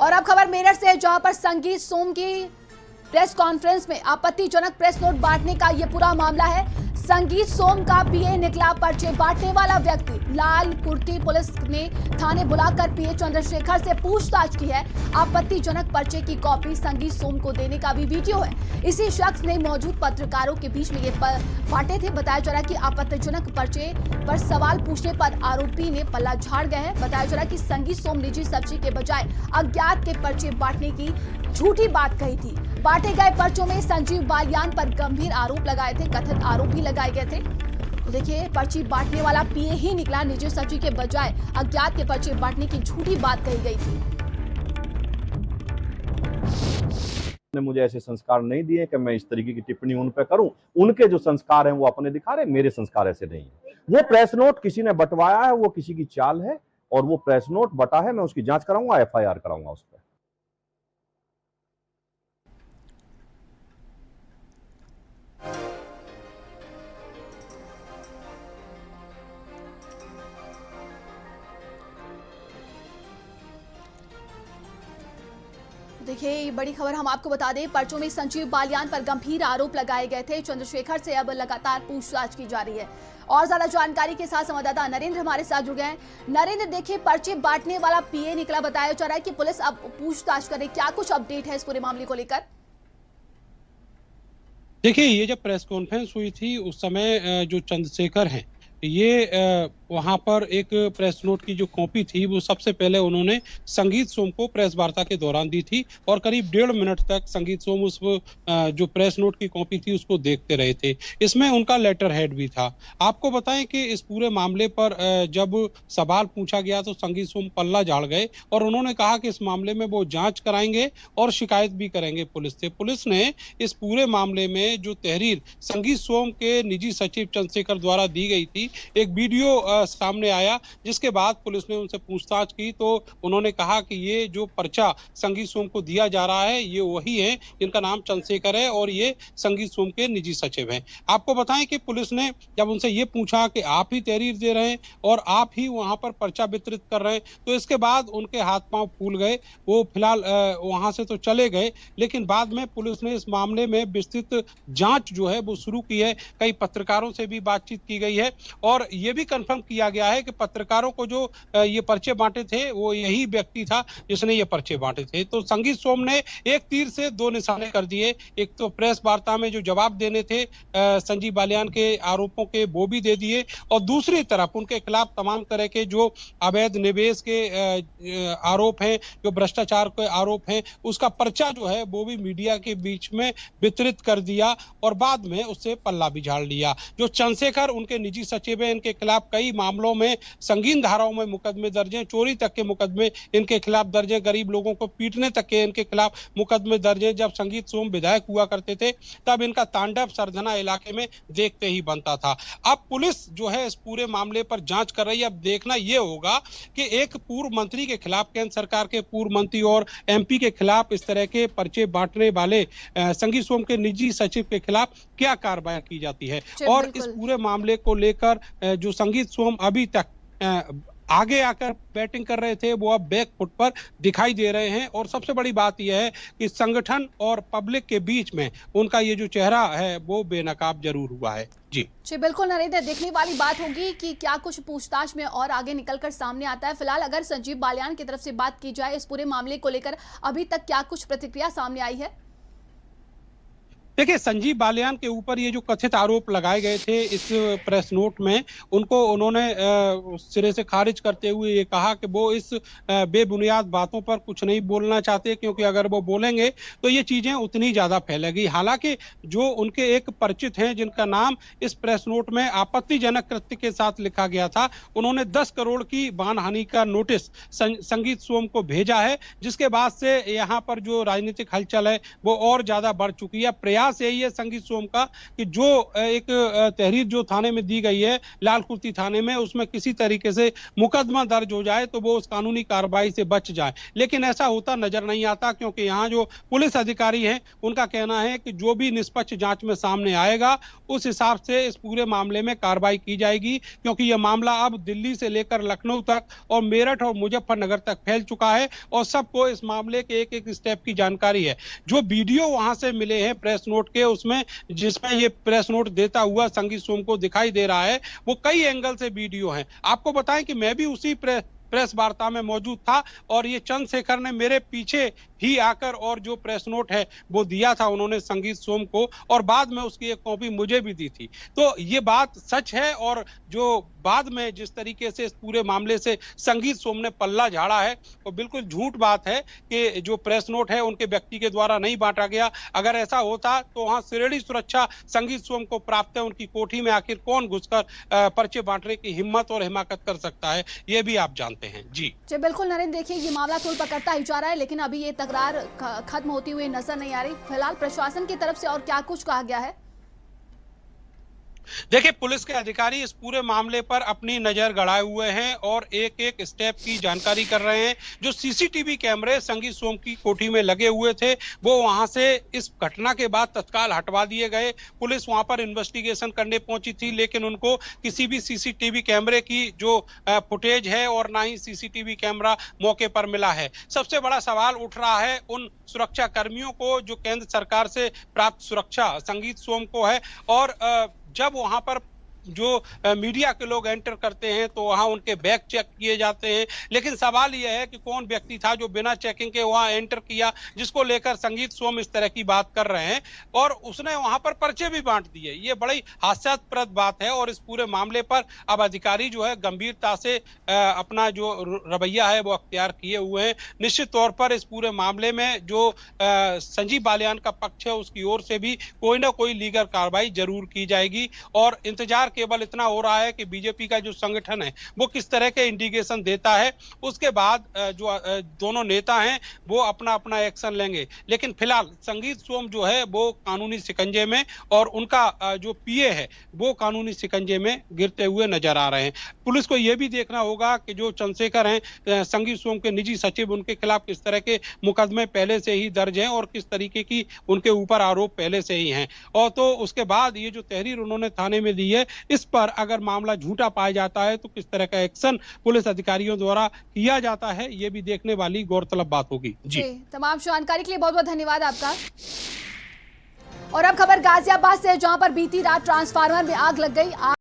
और अब खबर मेरठ से है, जहां पर संगीत सोम की प्रेस कॉन्फ्रेंस में आपत्तिजनक प्रेस नोट बांटने का यह पूरा मामला है। संगीत सोम का पीए निकला पर्चे बांटने वाला व्यक्ति। लाल कुर्ती पुलिस ने थाने बुलाकर पीए चंद्रशेखर से पूछताछ की है। आपत्तिजनक पर्चे की कॉपी संगीत सोम को देने का भी वीडियो है। इसी शख्स ने मौजूद पत्रकारों के बीच में ये बांटे थे। बताया जा रहा कि आपत्तिजनक पर्चे पर सवाल पूछने पर आरोपी ने पल्ला झाड़ गए हैं। बताया जा रहा कि संगीत सोम निजी सब्जी के बजाय अज्ञात के पर्चे बांटने की झूठी बात कही थी। बांटे गए पर्चों में संजीव बालियान पर गंभीर आरोप लगाए थे, कथित आरोप भी लगाए गए थे। तो देखिए, पर्ची बांटने वाला पीए ही निकला। निजी सब्जी के बजाय अज्ञात के पर्चे बांटने की झूठी बात कही गई थी। ने मुझे ऐसे संस्कार नहीं दिए कि मैं इस तरीके की टिप्पणी उन पे करूं। उनके जो संस्कार हैं वो अपने दिखा रहे, मेरे संस्कार ऐसे नहीं है। वो प्रेस नोट किसी ने बंटवाया है, वो किसी की चाल है और वो प्रेस नोट बटा है। मैं उसकी जांच कराऊंगा, एफआईआर कराऊंगा उस पर। देखिए, ये बड़ी खबर हम आपको बता दें, पर्चों में संजीव बालियान पर गंभीर आरोप लगाए गए थे। चंद्रशेखर से अब लगातार पूछताछ की जा रही है। और ज्यादा जानकारी के साथ संवाददाता नरेंद्र हमारे साथ जुड़ गए हैं। नरेंद्र, देखिए, पर्चे बांटने वाला पीए निकला। बताया जा रहा है कि पुलिस अब पूछताछ करे। क्या कुछ अपडेट है इस पूरे मामले को लेकर? देखिए, ये जब प्रेस कॉन्फ्रेंस हुई थी उस समय जो चंद्रशेखर हैं ये वहां पर एक प्रेस नोट की जो कॉपी थी वो सबसे पहले उन्होंने संगीत सोम को प्रेस वार्ता के दौरान दी थी और करीब 1.5 मिनट तक संगीत सोम उस जो प्रेस नोट की कॉपी थी उसको देखते रहे थे। इसमें उनका लेटर हेड भी था। आपको बताएं कि इस पूरे मामले पर जब सवाल पूछा गया तो संगीत सोम पल्ला झाड़ गए और उन्होंने कहा कि इस मामले में वो जांच कराएंगे और शिकायत भी करेंगे पुलिस से। पुलिस ने इस पूरे मामले में जो तहरीर संगीत सोम के निजी सचिव चंद्रशेखर द्वारा दी गई थी, एक वीडियो सामने आया, जिसके बाद पुलिस ने उनसे पूछताछ की तो उन्होंने कहा कि ये जो पर्चा संगीत सोम को दिया जा रहा है ये वही है जिनका नाम चंद्रशेखर है और ये संगीत सोम के निजी सचिव हैं। आपको बताएं कि पुलिस ने जब उनसे ये पूछा कि आप ही तहरीर दे रहे हैं और आप ही वहां पर पर्चा वितरित कर रहे हैं, तो इसके बाद उनके हाथ पांव फूल गए। वो फिलहाल वहां से तो चले गए, लेकिन बाद में पुलिस ने इस मामले में विस्तृत जांच जो है वो शुरू की है। कई पत्रकारों से भी बातचीत की गई है और ये भी कंफर्म किया गया है कि पत्रकारों को जो ये पर्चे बांटे थे वो यही व्यक्ति था जिसने ये पर्चे बांटे थे। तो संगीत सोम ने एक तीर से 2 निशाने कर दिए। एक तो प्रेस वार्ता में जो जवाब देने थे संजीव बालियान के आरोपों के, वो भी दे दिए और दूसरी तरफ उनके खिलाफ तमाम तरह के जो अवैध निवेश के आरोप हैं, जो भ्रष्टाचार के आरोप हैं, उसका पर्चा जो है वो भी मीडिया के बीच में वितरित कर दिया और बाद में उससे पल्ला भी झाड़ लिया। जो चंद्रशेखर उनके निजी सचिव हैं, इनके खिलाफ कई मामलों में संगीन धाराओं में मुकदमे दर्ज हैं, चोरी तक के मुकदमे इनके खिलाफ दर्ज हैं, गरीब लोगों को पीटने तक के इनके खिलाफ मुकदमे दर्ज हैं। जब संगीत सोम विधायक हुआ करते थे तब इनका तांडव सरधना इलाके में देखते ही बनता था। अब पुलिस जो है इस पूरे मामले पर जांच कर रही है। अब देखना यह होगा कि एक पूर्व मंत्री के खिलाफ, केंद्र सरकार के पूर्व मंत्री और एमपी के खिलाफ इस तरह के पर्चे बांटने वाले संगीत सोम के निजी सचिव के खिलाफ क्या कार्रवाई की जाती है। और इस पूरे मामले को लेकर जो संगीत सोम अभी तक आगे आकर बैटिंग कर रहे थे वो अब बैक फुट पर दिखाई दे रहे हैं। और सबसे बड़ी बात यह है कि संगठन और पब्लिक के बीच में उनका ये जो चेहरा है वो बेनकाब जरूर हुआ है। जी बिल्कुल नरेंद्र, देखने वाली बात होगी कि क्या कुछ पूछताछ में और आगे निकलकर सामने आता है। फिलहाल अगर संजीव बालियान की तरफ से बात की जाए इस पूरे मामले को लेकर, अभी तक क्या कुछ प्रतिक्रिया सामने आई है? देखिए, संजीव बालियान के ऊपर ये जो कथित आरोप लगाए गए थे इस प्रेस नोट में, उनको उन्होंने सिरे से खारिज करते हुए ये कहा कि वो इस बेबुनियाद बातों पर कुछ नहीं बोलना चाहते, क्योंकि अगर वो बोलेंगे तो ये चीजें उतनी ज्यादा फैलेगी। हालांकि जो उनके एक परिचित हैं जिनका नाम इस प्रेस नोट में आपत्तिजनक कृत्य के साथ लिखा गया था, उन्होंने 10 करोड़ की मानहानि का नोटिस संगीत सोम को भेजा है, जिसके बाद से यहाँ पर जो राजनीतिक हलचल है वो और ज्यादा बढ़ चुकी है। प्रयास प्रयास यही है संगीत सोम का कि जो एक तहरीर जो थाने में दी गई है लालकुर्ती थाने में, उसमें किसी तरीके से मुकदमा दर्ज हो जाए तो वो उस कानूनी कार्रवाई से बच जाए। लेकिन ऐसा होता नजर नहीं आता, क्योंकि यहाँ जो पुलिस अधिकारी हैं उनका कहना है कि जो भी निष्पक्ष जांच में सामने आएगा उस हिसाब से इस पूरे मामले में कार्रवाई की जाएगी, क्योंकि यह मामला अब दिल्ली से लेकर लखनऊ तक और मेरठ और मुजफ्फरनगर तक फैल चुका है और सबको इस मामले के एक एक स्टेप की जानकारी है। जो वीडियो वहां से मिले हैं प्रेस नोट के, उसमें जिसमें ये प्रेस नोट देता हुआ संगीत सोम को दिखाई दे रहा है, वो कई एंगल से वीडियो है। आपको बताएं कि मैं भी उसी प्रेस वार्ता में मौजूद था और ये चंद्रशेखर ने मेरे पीछे ही आकर और जो प्रेस नोट है वो दिया था उन्होंने संगीत सोम को, और बाद में उसकी एक कॉपी मुझे भी दी थी। तो ये बात सच है, और जो बाद में जिस तरीके से इस पूरे मामले से संगीत सोम ने पल्ला झाड़ा है वो बिल्कुल झूठ बात है कि जो प्रेस नोट है उनके व्यक्ति के द्वारा नहीं बांटा गया। अगर ऐसा होता तो वहां श्रेणी सुरक्षा संगीत सोम को प्राप्त है। उनकी कोठी में आखिर कौन घुसकर पर्चे बांटने की हिम्मत और हिमाकत कर सकता है, ये भी आप जानते हैं। जी बिल्कुल नरेंद्र, देखिए ये मामला तूल पकड़ता ही जा रहा है, लेकिन अभी ये तकरार खत्म होती हुई नजर नहीं आ रही। फिलहाल प्रशासन की तरफ से और क्या कुछ कहा गया है? देखिए, पुलिस के अधिकारी इस पूरे मामले पर अपनी नजर गड़ाए हुए हैं और एक एक स्टेप की जानकारी कर रहे हैं। जो सीसीटीवी कैमरे संगीत सोम की कोठी में लगे हुए थे वो वहां से इस घटना के बाद तत्काल हटवा दिए गए। पुलिस वहां पर इन्वेस्टिगेशन करने पहुंची थी, लेकिन उनको किसी भी सीसीटीवी कैमरे की जो फुटेज है और ना ही सीसीटीवी कैमरा मौके पर मिला है। सबसे बड़ा सवाल उठ रहा है उन सुरक्षा कर्मियों को जो केंद्र सरकार से प्राप्त सुरक्षा संगीत सोम को है, और जब वहां पर जो मीडिया के लोग एंटर करते हैं तो वहां उनके बैग चेक किए जाते हैं। लेकिन सवाल यह है कि कौन व्यक्ति था जो बिना चेकिंग के वहां एंटर किया, जिसको लेकर संगीत सोम इस तरह की बात कर रहे हैं, और उसने वहां पर पर्चे भी बांट दिए। ये बड़ी हास्यास्पद बात है और इस पूरे मामले पर अब अधिकारी जो है गंभीरता से अपना जो रवैया है वो अख्तियार किए हुए हैं। निश्चित तौर पर इस पूरे मामले में जो संजीव बालियान का पक्ष है उसकी ओर से भी कोई ना कोई लीगल कार्रवाई जरूर की जाएगी, और इंतजार केवल इतना हो रहा है कि बीजेपी का जो संगठन है वो किस तरह के इंडिकेशन देता है। उसके बाद जो दोनों नेता हैं वो अपना अपना एक्शन लेंगे। लेकिन फिलहाल संगीत सोम जो है वो कानूनी शिकंजे में और उनका जो पीए है वो कानूनी शिकंजे में गिरते हुए नजर आ रहे हैं। पुलिस को यह भी देखना होगा कि जो चंद्रशेखर हैं संगीत सोम के निजी सचिव, उनके खिलाफ किस तरह के मुकदमे पहले से ही दर्ज हैं और किस तरीके की उनके ऊपर आरोप पहले से ही हैं। और तो उसके बाद ये जो तहरीर उन्होंने थाने में दी है, इस पर अगर मामला झूठा पाया जाता है तो किस तरह का एक्शन पुलिस अधिकारियों द्वारा किया जाता है, ये भी देखने वाली गौरतलब बात होगी। जी तमाम जानकारी के लिए बहुत बहुत धन्यवाद आपका। और अब खबर गाजियाबाद से, जहां पर बीती रात ट्रांसफार्मर में आग लग गई।